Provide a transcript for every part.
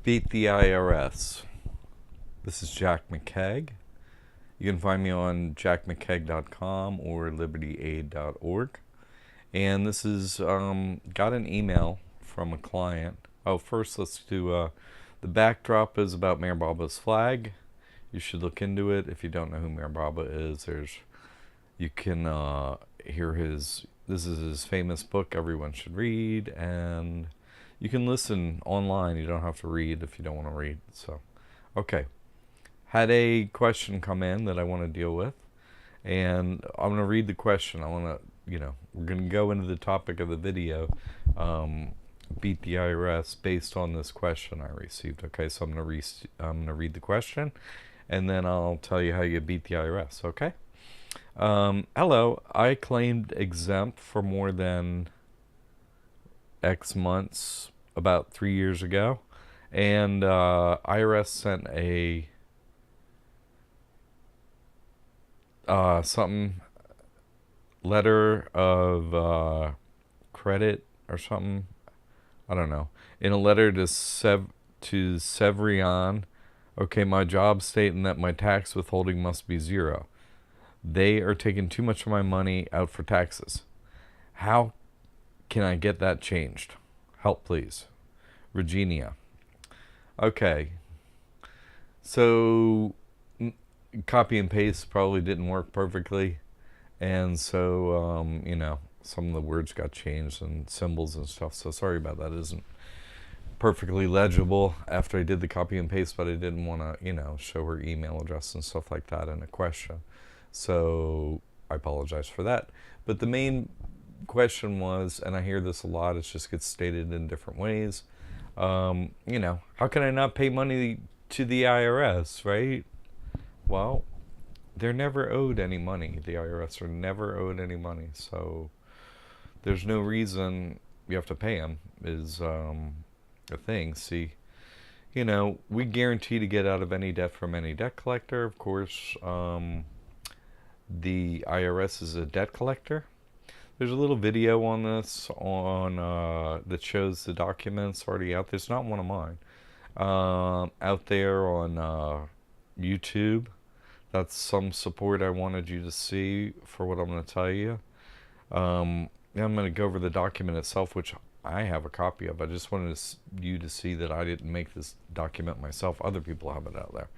Beat the IRS. This is Jack McKeag. You can find me on jackmckeg.com or libertyaid.org. And this is got an email from a client. Oh, first let's do the backdrop is about Mayor Baba's flag. You should look into it. If you don't know who Mayor Baba is, you can hear his. This is his famous book everyone should read, and you can listen online. You don't have to read if you don't want to read. So, okay. Had a question come in that I want to deal with, and I'm going to read the question. I want to, we're going to go into the topic of the video, beat the IRS, based on this question I received. Okay, so I'm going to read the question, and then I'll tell you how you beat the IRS. Okay. Hello, I claimed exempt for more than X months about 3 years ago, and IRS sent a something letter of credit or something. I don't know. In a letter to Severian, okay, my job stating that my tax withholding must be 0. They are taking too much of my money out for taxes. How can I get that changed? Help, please. Regina. Okay. So, copy and paste probably didn't work perfectly. And so, some of the words got changed and symbols and stuff. So, sorry about that. It isn't perfectly legible after I did the copy and paste, but I didn't want to, show her email address and stuff like that in a question. So I apologize for that. But the main question was, and I hear this a lot, it just gets stated in different ways. How can I not pay money to the IRS, right? Well, they're never owed any money. The IRS are never owed any money. So there's no reason you have to pay them is a thing. See, we guarantee to get out of any debt from any debt collector, of course. The IRS is a debt collector. There's a little video on this that shows the documents already out there. It's not one of mine. Out there on YouTube. That's some support I wanted you to see for what I'm going to tell you. I'm going to go over the document itself, which I have a copy of. I just wanted you to see that I didn't make this document myself. Other people have it out there.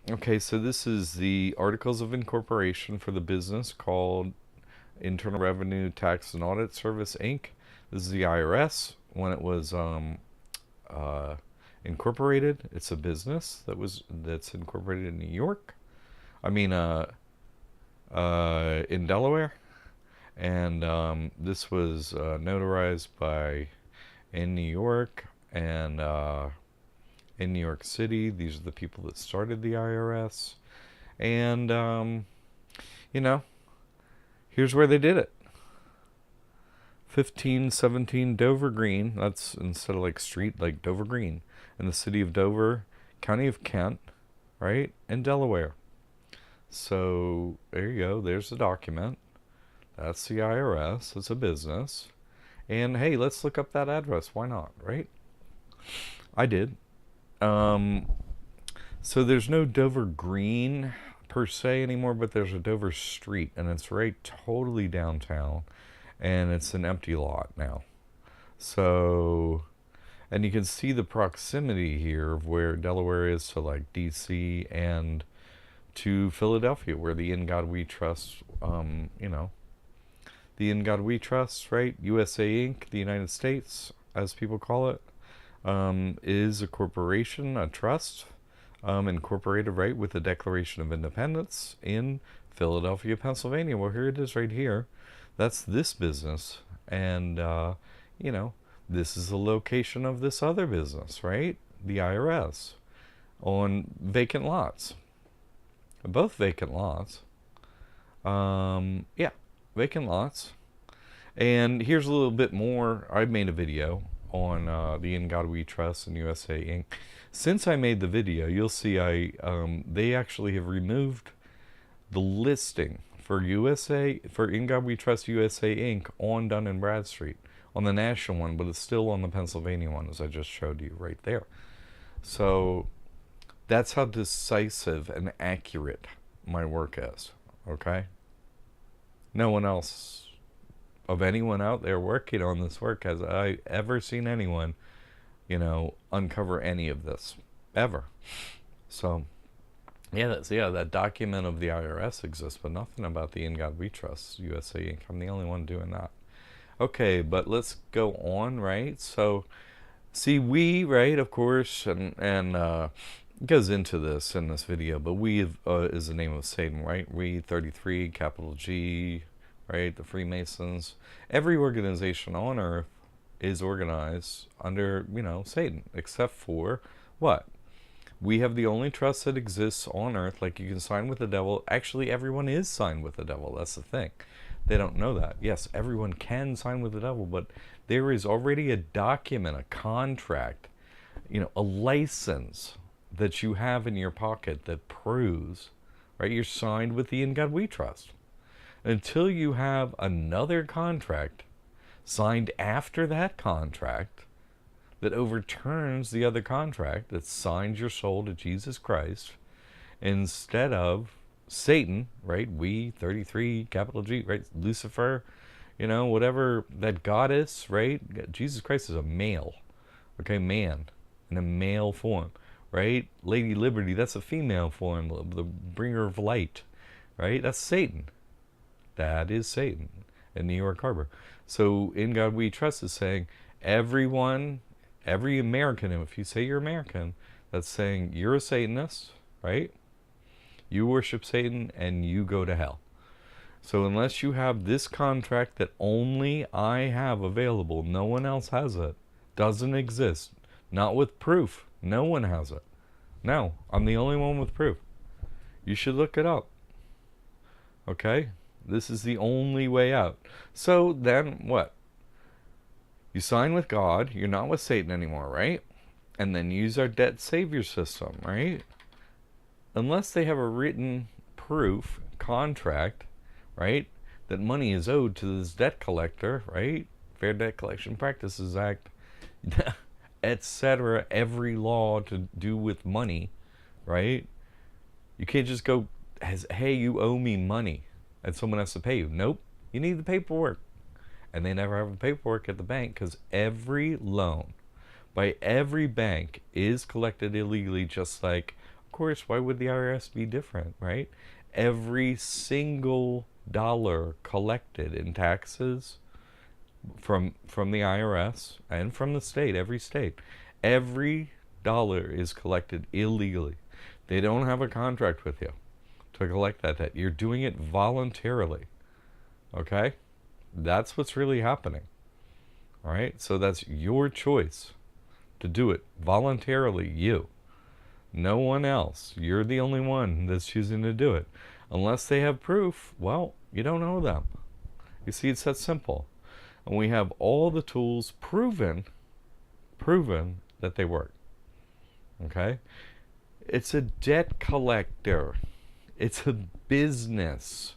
Okay, so this is the Articles of Incorporation for the business called Internal Revenue Tax and Audit Service, Inc. This is the IRS when it was incorporated. It's a business that's incorporated in New York. In Delaware. And this was notarized in New York and in New York City. These are the people that started the IRS. And, here's where they did it. 1517 Dover Green. That's instead of like street, like Dover Green. In the city of Dover, county of Kent, right? In Delaware. So there you go. There's the document. That's the IRS. It's a business. And hey, let's look up that address. Why not, right? I did. So there's no Dover Green per se anymore, but there's a Dover Street, and it's right totally downtown, and it's an empty lot now. So, and you can see the proximity here of where Delaware is to like DC and to Philadelphia, where the In God We Trust, the In God We Trust, right? USA Inc., the United States, as people call it, is a corporation, a trust, incorporated, right, with the Declaration of Independence in Philadelphia, Pennsylvania. Well, here it is right here. That's this business. And, this is the location of this other business, right? The IRS on vacant lots. Both vacant lots. Vacant lots. And here's a little bit more. I made a video on the In God We Trust and USA Inc. Since I made the video, you'll see they actually have removed the listing for In God We Trust USA Inc. on Dun and Bradstreet on the national one, but it's still on the Pennsylvania one, as I just showed you right there. So that's how decisive and accurate my work is, okay? No one else, of anyone out there working on this work, has I ever seen anyone, uncover any of this, ever. So, that document of the IRS exists, but nothing about the In God We Trust, USA Inc. I'm the only one doing that. Okay, but let's go on, right? So, see, we, right, of course, and goes into this in this video, but we is the name of Satan, right? We, 33, capital G, right? The Freemasons. Every organization on earth is organized under, Satan, except for what? We have the only trust that exists on earth. Like, you can sign with the devil. Actually, everyone is signed with the devil. That's the thing. They don't know that. Yes, everyone can sign with the devil, but there is already a document, a contract, a license that you have in your pocket that proves, right, you're signed with the In God We Trust. Until you have another contract signed after that contract that overturns the other contract that signs your soul to Jesus Christ instead of Satan, right? We, 33, capital G, right? Lucifer, whatever that goddess, right? Jesus Christ is a male, okay? Man in a male form, right? Lady Liberty, that's a female form, the bringer of light, right? That's Satan. That is Satan in New York Harbor. So In God We Trust is saying everyone, every American, if you say you're American, that's saying you're a Satanist, right? You worship Satan and you go to hell. So unless you have this contract that only I have available, no one else has it, doesn't exist, not with proof, no one has it. No, I'm the only one with proof. You should look it up. Okay? This is the only way out. So then what? You sign with God, you're not with Satan anymore, right? And then use our debt savior system, right? Unless they have a written proof, contract, right, that money is owed to this debt collector, right? Fair Debt Collection Practices Act, etc. Every law to do with money, right? You can't just go, hey, you owe me money, and someone has to pay you. Nope, you need the paperwork. And they never have the paperwork at the bank because every loan by every bank is collected illegally, just like, of course, why would the IRS be different, right? Every single dollar collected in taxes from the IRS and from the state, every dollar is collected illegally. They don't have a contract with you to collect that debt. You're doing it voluntarily, okay? That's what's really happening, all right? So that's your choice to do it voluntarily, you. No one else. You're the only one that's choosing to do it. Unless they have proof, well, you don't owe them. You see, it's that simple. And we have all the tools proven that they work. Okay? It's a debt collector. It's a business.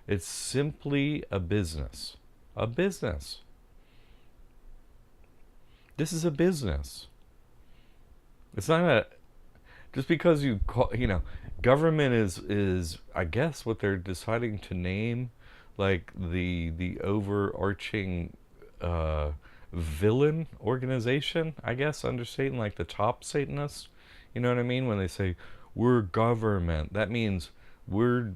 It's simply a business. A business. This is a business. It's not a... Just because you call, government is I guess what they're deciding to name, like the overarching villain organization, I guess, under Satan, like the top Satanists. You know what I mean? When they say we're government, that means we're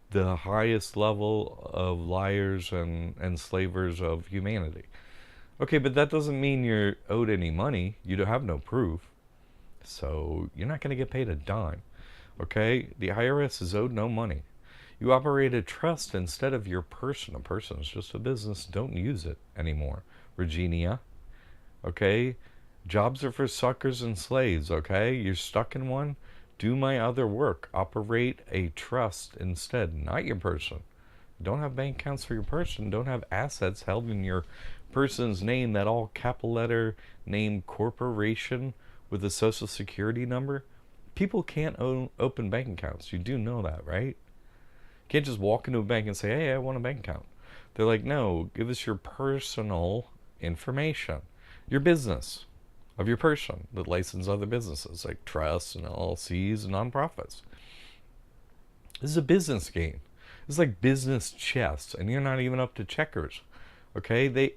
the highest level of liars and enslavers of humanity. Okay, but that doesn't mean you're owed any money. You don't have no proof. So you're not going to get paid a dime, okay? The IRS is owed no money. You operate a trust instead of your person. A person is just a business. Don't use it anymore, Regina, okay? Jobs are for suckers and slaves, okay? You're stuck in one. Do my other work. Operate a trust instead, not your person. Don't have bank accounts for your person. Don't have assets held in your person's name, that all capital letter name corporation with a social security number. People can't open bank accounts. You do know that, right? You can't just walk into a bank and say, hey, I want a bank account. They're like, no, give us your personal information. Your business of your person that license other businesses like trusts and LLCs and nonprofits. This is a business game. It's like business chess, and you're not even up to checkers. Okay,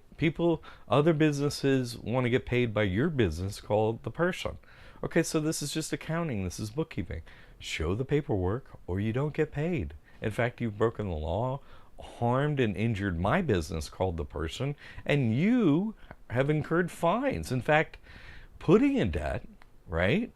other businesses want to get paid by your business called the person. Okay, so this is just accounting. This is bookkeeping. Show the paperwork, or you don't get paid. In fact, you've broken the law, harmed and injured my business called the person, and you have incurred fines. In fact, putting in debt, right?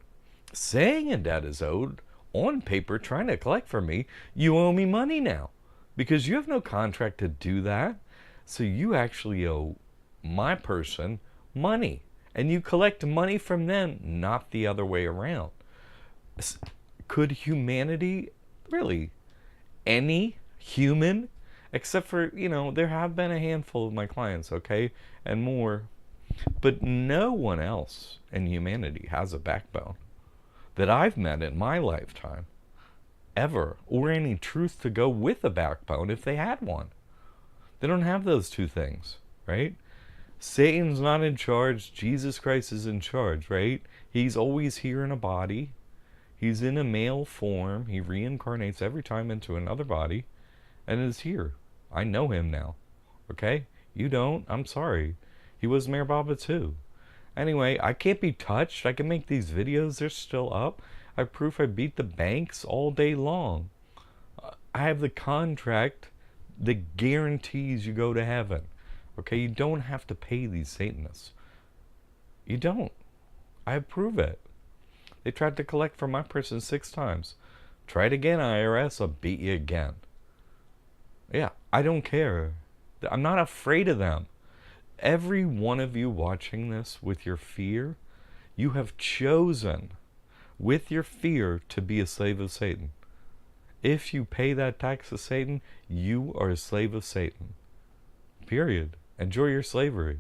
Saying a debt is owed on paper, trying to collect from me, you owe me money now because you have no contract to do that. So you actually owe my person money, and you collect money from them, not the other way around. Could humanity, really, any human, except for, there have been a handful of my clients, okay, and more, but no one else in humanity has a backbone that I've met in my lifetime, ever, or any truth to go with a backbone if they had one. They don't have those two things, right? Satan's not in charge. Jesus Christ is in charge, right? He's always here in a body. He's in a male form. He reincarnates every time into another body and is here. I know him now, okay? You don't? I'm sorry. He was Mayor Baba too. Anyway, I can't be touched. I can make these videos. They're still up. I have proof I beat the banks all day long. I have the contract that guarantees you go to heaven. Okay, you don't have to pay these Satanists. You don't. I approve it. They tried to collect from my person 6 times. Try it again, IRS. I'll beat you again. Yeah, I don't care. I'm not afraid of them. Every one of you watching this with your fear, you have chosen with your fear to be a slave of Satan. If you pay that tax to Satan, you are a slave of Satan. Period. Enjoy your slavery.